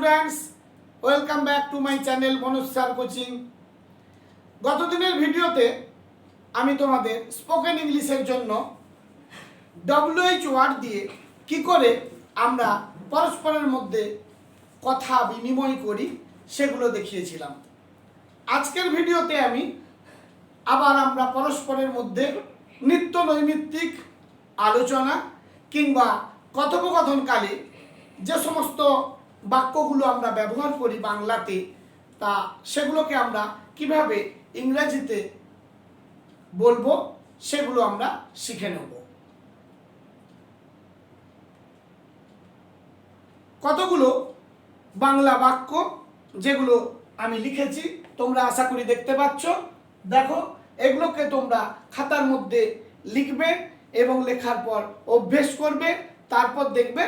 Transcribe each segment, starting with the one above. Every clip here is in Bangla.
Students, welcome back to my channel Manoj sir coaching. গত দিনের ভিডিওতে আমি তোমাদের স্পোকেন ইংলিশের জন্য WH ওয়ার্ড দিয়ে কি করে আমরা পরস্পরের মধ্যে কথা বিনিময় করি সেগুলো দেখিয়েছিলাম। আজকের ভিডিওতে আমরা পরস্পরের মধ্যে নিত্য নৈমিত্তিক আলোচনা কিংবা কথোপকথনকালে যে সমস্ত বাক্যগুলো আমরা ব্যবহার করি বাংলাতে, তা সেগুলোকে আমরা কিভাবে ইংরেজিতে বলবো সেগুলো আমরা শিখে নেব। কতগুলো বাংলা বাক্য যেগুলো আমি লিখেছি তোমরা আশা করি দেখতে পাচ্ছ। দেখো, এগুলোকে তোমরা খাতার মধ্যে লিখবে এবং লেখার পর অভ্যেস করবে। তারপর দেখবে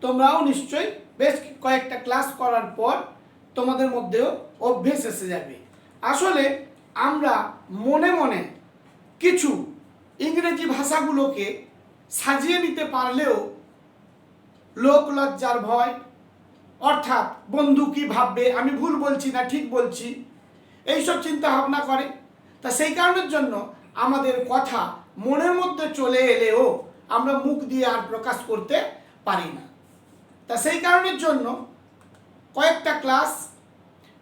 তোমরাও নিশ্চয়ই বেশ কয়েকটা ক্লাস করার পর তোমাদের মধ্যেও অভ্যেস এসে যাবে। আসলে আমরা মনে মনে কিছু ইংরেজি ভাষাগুলোকে সাজিয়ে নিতে পারলেও লোক লজ্জার ভয়, অর্থাৎ বন্ধু কি ভাববে, আমি ভুল বলছি না ঠিক বলছি, এইসব চিন্তা ভাবনা করে। তা সেই কারণের জন্য আমাদের কথা মনের মধ্যে চলে এলেও আমরা মুখ দিয়ে আর প্রকাশ করতে পারি না। তা সেই কারণের জন্য কয়েকটা ক্লাস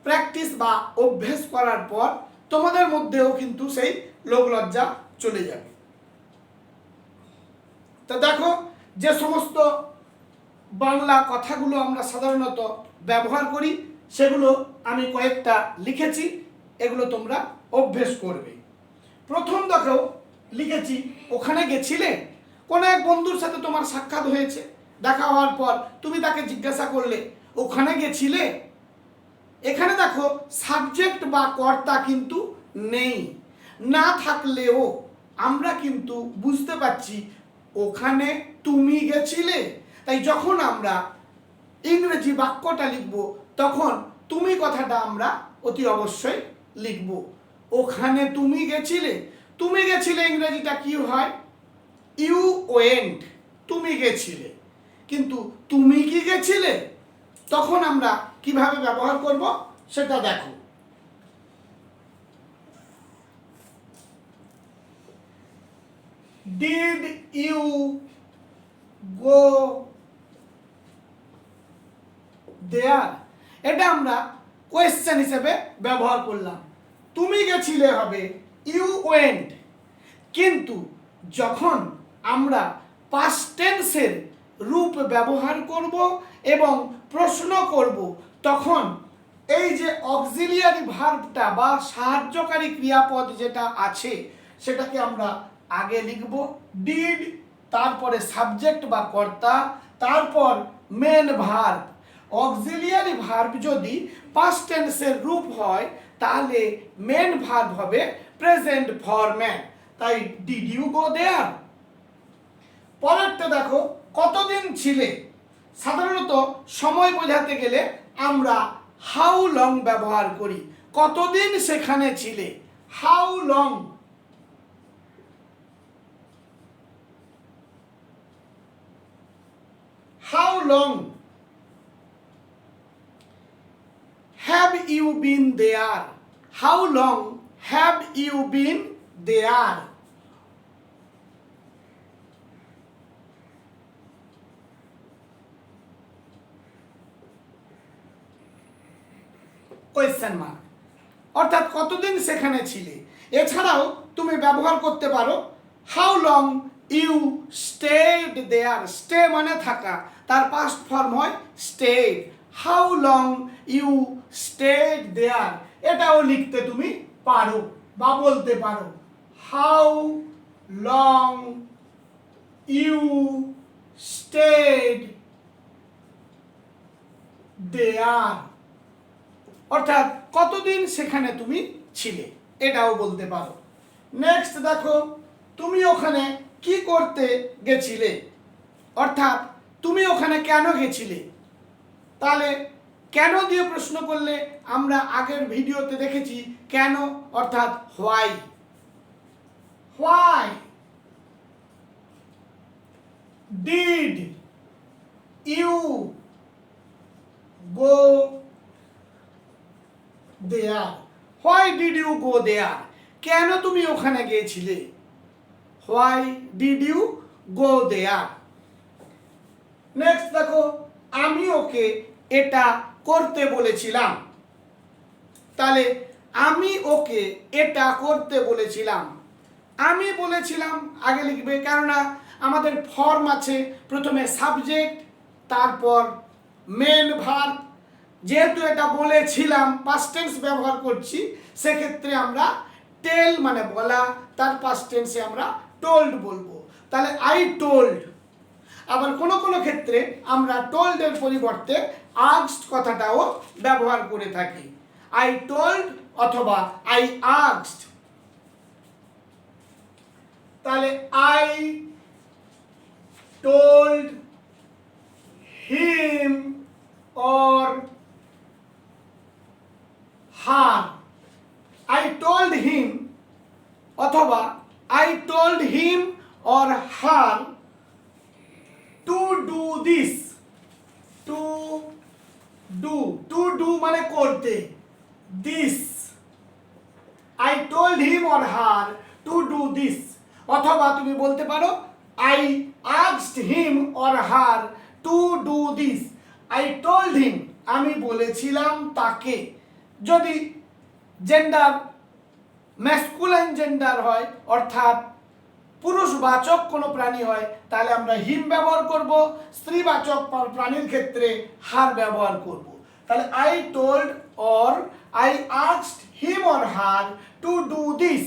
প্র্যাকটিস বা অভ্যেস করার পর তোমাদের মধ্যেও কিন্তু সেই লোকলজ্জা চলে যাবে। তা দেখো, যে সমস্ত বাংলা কথাগুলো আমরা সাধারণত ব্যবহার করি সেগুলো আমি কয়েকটা লিখেছি, এগুলো তোমরা অভ্যেস করবে। প্রথম দেখো লিখেছি, ওখানে গেছিলে। কোনো এক বন্ধুর সাথে তোমার সাক্ষাৎ হয়েছে, দেখা হওয়ার পর তুমি তাকে জিজ্ঞাসা করলে ওখানে গেছিলে। এখানে দেখো সাবজেক্ট বা কর্তা কিন্তু নেই, না থাকলেও আমরা কিন্তু বুঝতে পারছি ওখানে তুমি গেছিলে। তাই যখন আমরা ইংরেজি বাক্যটা লিখব তখন তুমি কথাটা আমরা অতি অবশ্যই লিখব। ওখানে তুমি গেছিলে, তুমি গেছিলে ইংরেজিটা কি হয়? ইউ ওয়েন্ট, তুমি গেছিলে। কিন্তু তুমি কি গেছিলে তখন আমরা কিভাবে ব্যবহার করব সেটা দেখো। ডিড ইউ গো দেয়ার, এটা আমরা কোয়েশ্চেন হিসেবে ব্যবহার করলাম। তুমি গেছিলে হবে ইউ ওয়েন্ট। কিন্তু যখন আমরা পাস্ট টেন্সের রূপ ব্যবহার করব এবং প্রশ্ন করব তখন এই যে অক্সিলিয়ারি ভার্বটা বা সাহায্যকারী ক্রিয়াপদ যেটা আছে সেটাকে আমরা আগে লিখব ডিড, তারপরে সাবজেক্ট বা কর্তা, তারপর মেন ভার্ব। অক্সিলিয়ারি ভার্ব যদি পাস্ট টেন্সের রূপ হয় তাহলে মেন ভার্ব হবে প্রেজেন্ট ফর্মে। তাই ডিড ইউ গো দেয়ার। পরেরটা দেখো, কতদিন ছিলে। সাধারণত সময় বোঝাতে গেলে আমরা হাউ লং ব্যবহার করি। কতদিন সেখানে ছিলে, how long. How long. Have you been there, how long have you been there. Question mark, অর্থাৎ কতদিন সেখানে ছিলে। এছাড়াও তুমি ব্যবহার করতে পারো how long you stayed there. Stay মানে থাকা, তার পাস্ট ফর্ম হয় stayed. How long you stayed there, এটাও লিখতে তুমি পারো বা বলতে পারো how long you stayed there, অর্থাৎ কতদিন সেখানে তুমি ছিলে, এটাও বলতে পারো। নেক্সট দেখো, তুমি ওখানে কি করতে গেছিলে, অর্থাৎ তুমি ওখানে কেন গেছিলে। তাহলে কেন দিয়ে প্রশ্ন করলে আমরা আগের ভিডিওতে দেখেছি কেন অর্থাৎ why. Why did you go there? Why did you go there? কেন তুমি ওখানে গিয়েছিলে? Why did you go there? Next দেখো, আমি ওকে এটা করতে বলেছিলাম। তাহলে আমি ওকে এটা করতে বলেছিলাম। আমি বলেছিলাম আগে লিখবে, কেননা আমাদের ফর্ম আছে, প্রথমে সাবজেক্ট, তারপর মেন ভার্ব। যেহেতু এটা বলেছিলাম পাস্ট টেন্স ব্যবহার করছি, সেক্ষেত্রে আমরা টেল মানে বলা, তার পাস্ট টেন্সে আমরা টোল্ড বলবো। তাহলে আই টোল্ড। আবার কোনো কোনো ক্ষেত্রে আমরা টোল্ডের পরিবর্তে আস্কড কথাটাও ব্যবহার করে থাকি। আই টোল্ড অথবা আই আস্কড। তাহলে I told him or her. I told him অথবা I told him or her to do this. To do মানে করতে, this. I told him or her to do this. অথবা তুমি বলতে পারো I asked him or her to do this. I told him, আমি বলেছিলাম তাকে। যদি জেন্ডার ম্যাসকুলাইন জেন্ডার হয়, অর্থাৎ পুরুষবাচক কোনো প্রাণী হয়, তাহলে আমরা হিম ব্যবহার করব। স্ত্রীবাচক প্রাণীর ক্ষেত্রে হার ব্যবহার করব। তাহলে I told or I asked him or her to do this.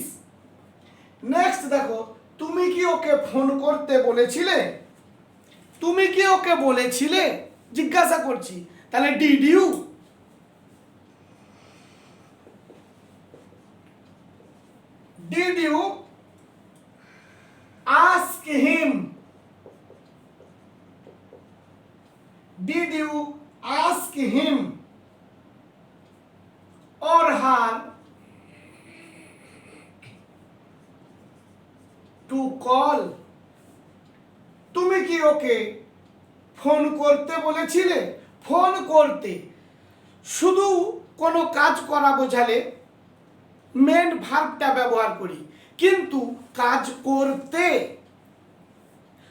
Next দেখো, তুমি কি ওকে ফোন করতে বলেছিলে? তুমি কি ওকে বলেছিলে জিজ্ঞাসা করছি। তাহলে did you? Did you ask him? Did you ask him or her to call? তুমি কি ওকে ফোন করতে বলেছিলে? ফোন করতে শুধু কোনো কাজ করা বোঝালে মেন ভার্বটা ব্যবহার করি, কিন্তু কাজ করতে,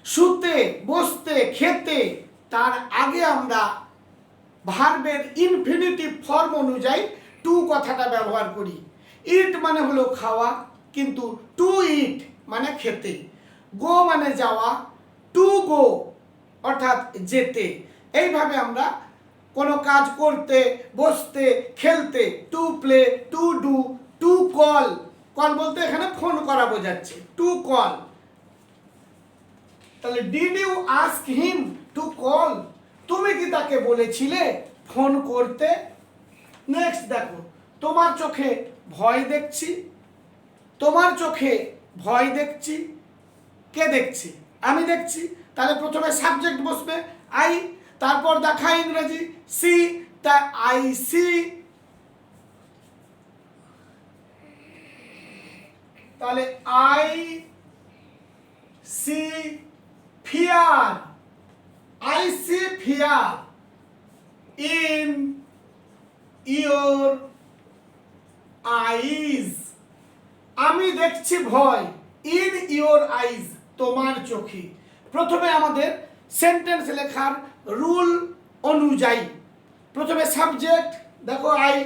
শুতে, বসতে, খেতে, তার আগে আমরা ভার্বের ইনফিনিটিভ ফর্ম অনুযায়ী টু কথাটা ব্যবহার করি। ইট মানে হলো খাওয়া, কিন্তু টু ইট মানে খেতে। গো মানে যাওয়া, টু গো অর্থাৎ যেতে। এইভাবে আমরা কোনো কাজ করতে, বসতে, খেলতে, to play, to do, to call. Call বলতে এখানে ফোন করা বোঝাচ্ছে, টু কল। তাহলে did you ask him to call? তুমি কি তাকে বলেছিলে ফোন করতে? নেক্সট দেখো, তোমার চোখে ভয় দেখছি। তোমার চোখে ভয় দেখছি, কে দেখছি? আমি দেখছি। তাহলে প্রথমে সাবজেক্ট বসবে আই, তারপর দেখা ইংরেজি সি, তা আই সি। তাহলে I see fear. I see fear in your eyes. আমি দেখছি ভয় ইন ইয়োর আইজ, তোমার চোখে। প্রথমে আমাদের সেন্টেন্স লেখার রুল অনুযায়ী প্রথমে সাবজেক্ট দেখো আই,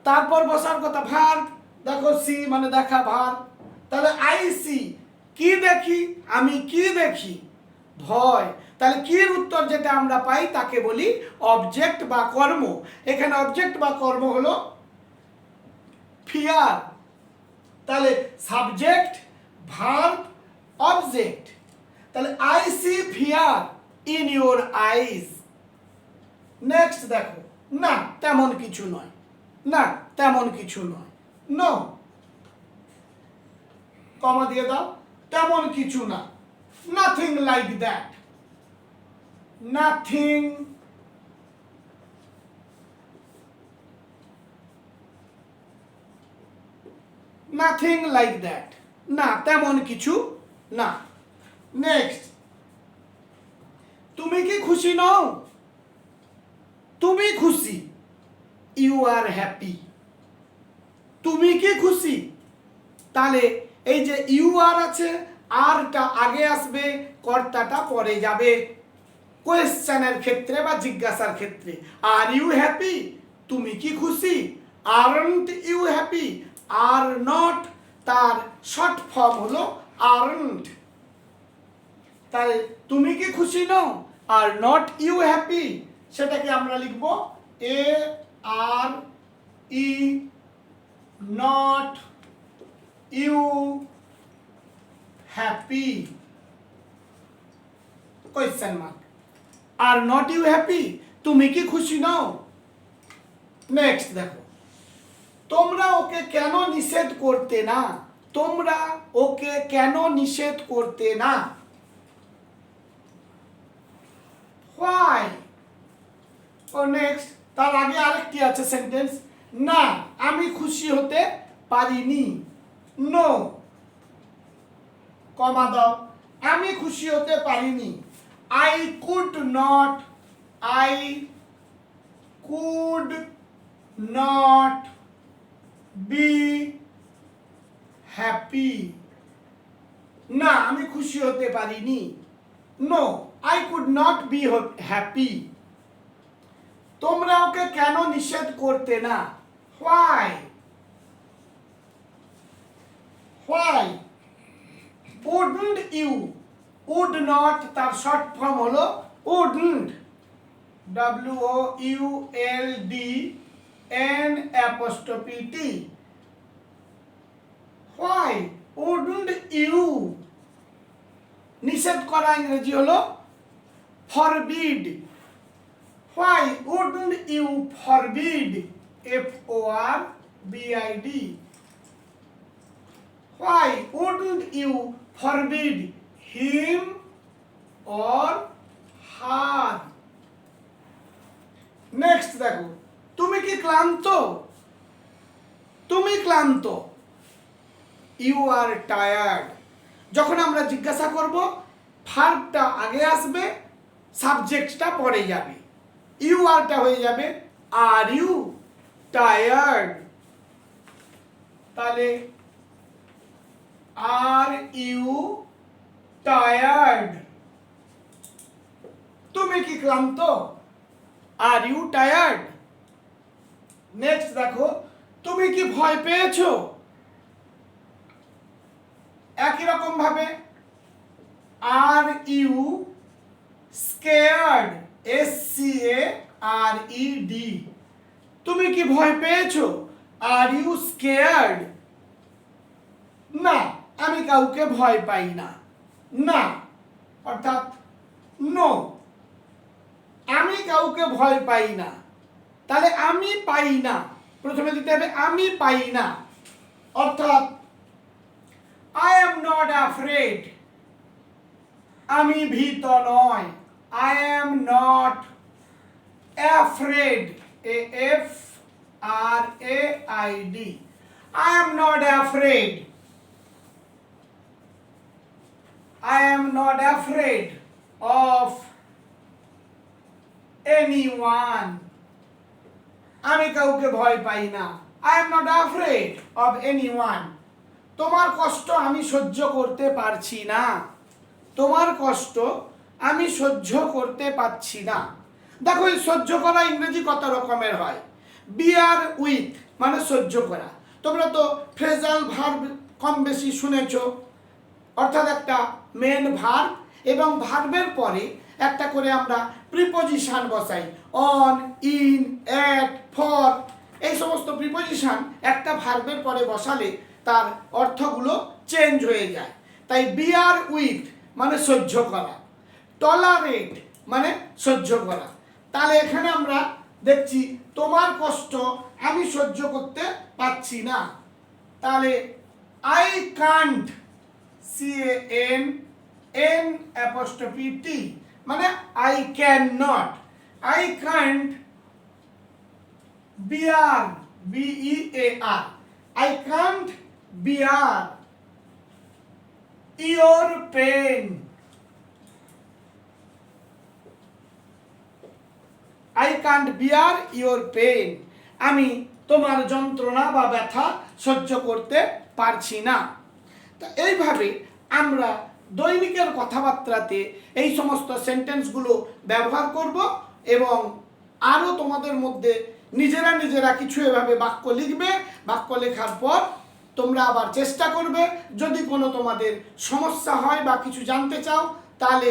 তারপর বসার কথা ভার্ব দেখো সি মানে দেখা ভার্ব। তাহলে আই সি কি দেখি? আমি কি দেখি? ভয়। তাহলে কির উত্তর যেটা আমরা পাই তাকে বলি অবজেক্ট বা কর্ম। এখানে অবজেক্ট বা কর্ম হলো ফিয়ার। তাহলে সাবজেক্ট, ভার্ব, অবজেক্ট। তাহলে I see fear in your eyes. Next দেখো, না তেমন কিছু নয়। না তেমন কিছু নয়, নো কমা দিয়ে দাও, তেমন কিছু না, nothing like that. Nothing nothing like that, না তেমন কিছু না। নেক্সট, তুমি কি খুশি নও? তুমি খুশি? You are happy. তুমি কি খুশি? তাহলে এই যে ইউ আর আছে, আরটা আগে আসবে, কর্তাটা পরে যাবে কোয়েশ্চেনের ক্ষেত্রে বা জিজ্ঞাসার ক্ষেত্রে। Are you happy? তুমি কি খুশি? Aren't you happy? Are not, তার শর্ট ফর্ম হলো আরন্ট। তাহলে তুমি কি খুশি নও? আর নট ইউ হ্যাপি, সেটাকে আমরা লিখব A R E, not you happy, question mark. Are not you happy, তুমি কি খুশি নও? নেক্সট দেখো, তোমরা ওকে কেন নিষেধ করতে না? তোমরা ওকে কেন নিষেধ করতে না? হোয়াই। ও নেক্সট, তার আগে আরেকটি আছে সেন্টেন্স, না আমি খুশি হতে পারিনি। নো, কমা দাও, আমি খুশি হতে পারিনি। I could not, I could not be happy. না আমি খুশি হতে পারিনি। No, I could not be happy. তোমরা ওকে কেন নিষেধ করতে না? Why. Why. Wouldn't you, would not তার শর্ট ফর্ম হলো wouldn't, WOULD NT। Why wouldn't you, নিষেধ করা ইংরেজি হলো forbid. Why wouldn't you forbid, FORBID। Why wouldn't you forbid him or her? Next দেখো, তুমি কি ক্লান্ত? তুমি ক্লান্ত। You are tired. যখন আমরা জিজ্ঞাসা করব, ভার্বটা আগে আসবে, সাবজেক্টটা পরে যাবে। ইউ আরটা হয়ে যাবে আর ইউ টায়ার্ড। তাহলে আর ইউ টায়ার্ড, তুমি কি ক্লান্ত? Are you tired. নেক্সট দেখো, তুমি কি ভয় পেয়েছো? একই রকম ভাবে আর ইউ স্কেয়ার্ড, SCARED। তুমি কি ভয় পেয়েছো? Are you scared. না আমি কাউকে ভয় পাই না। না অর্থাৎ নো, আমি কাউকে ভয় পাই না। তাহলে আমি পাই না, প্রথমে দিতে হবে আমি পাই না, অর্থাৎ I am not afraid, আমি ভীত নয়। I am not afraid, AFRAID। I am not afraid, I am not afraid of anyone, আমি কাউকে ভয় পাই না। I am not afraid of anyone। তোমার কষ্ট আমি সহ্য করতে পারছি না। তোমার কষ্ট আমি সহ্য করতে পারছি না। দেখো এই সহ্য করা ইংরেজি কত রকমের হয়। বিয়ার উইথ মানে সহ্য করা। তোমরা তো ফ্রেজাল ভার্ব কম বেশি শুনেছো, অর্থাৎ একটা মেন ভার্ব এবং ভার্বের পরে একটা করে আমরা প্রিপোজিশন বসাই, অন, ইন, অ্যাট, ফর। এই সমস্ত প্রিপোজিশন একটা ভার্বের পরে বসালে তার অর্থগুলো চেঞ্জ হয়ে যায়। তাই বিয়ার উইথ মানে সহ্য করা, টলারেট মানে সহ্য করা। তাহলে এখানে আমরা দেখছি তোমার কষ্ট আমি সহ্য করতে পারছি না। তাহলে আই কান্ট, CANNT মানে I can not, I can't bear, BEAR, I can't bear your pain, I can't bear your pain, আমি তোমার যন্ত্রণা বা ব্যথা সহ্য করতে পারছি না। তা এইভাবে আমরা দৈনিকের কথাবার্তাতে এই সমস্ত সেন্টেন্সগুলো ব্যবহার করব এবং আরও তোমাদের মধ্যে নিজেরা কিছু এভাবে বাক্য লিখবে। বাক্য লেখার পর তোমরা আবার চেষ্টা করবে, যদি কোনো তোমাদের সমস্যা হয় বা কিছু জানতে চাও তাহলে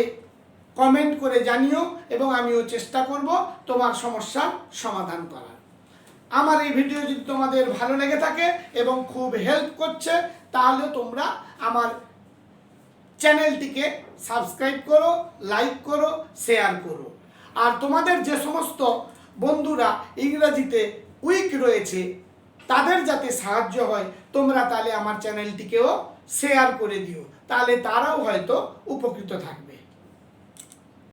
কমেন্ট করে জানিও এবং আমিও চেষ্টা করব তোমার সমস্যার সমাধান করার। আমার এই ভিডিও যদি তোমাদের ভালো লেগে থাকে এবং খুব হেল্প করছে তাহলে তোমরা আমার চ্যানেলটিকে সাবস্ক্রাইব করো, লাইক করো, শেয়ার করো। আর তোমাদের যে সমস্ত বন্ধুরা ইংরেজিতে উইক রয়েছে তাদের যাতে সাহায্য হয় তোমরা তাহলে আমার চ্যানেলটিকেও শেয়ার করে দিও, তাহলে তারাও হয়তো উপকৃত থাকবে।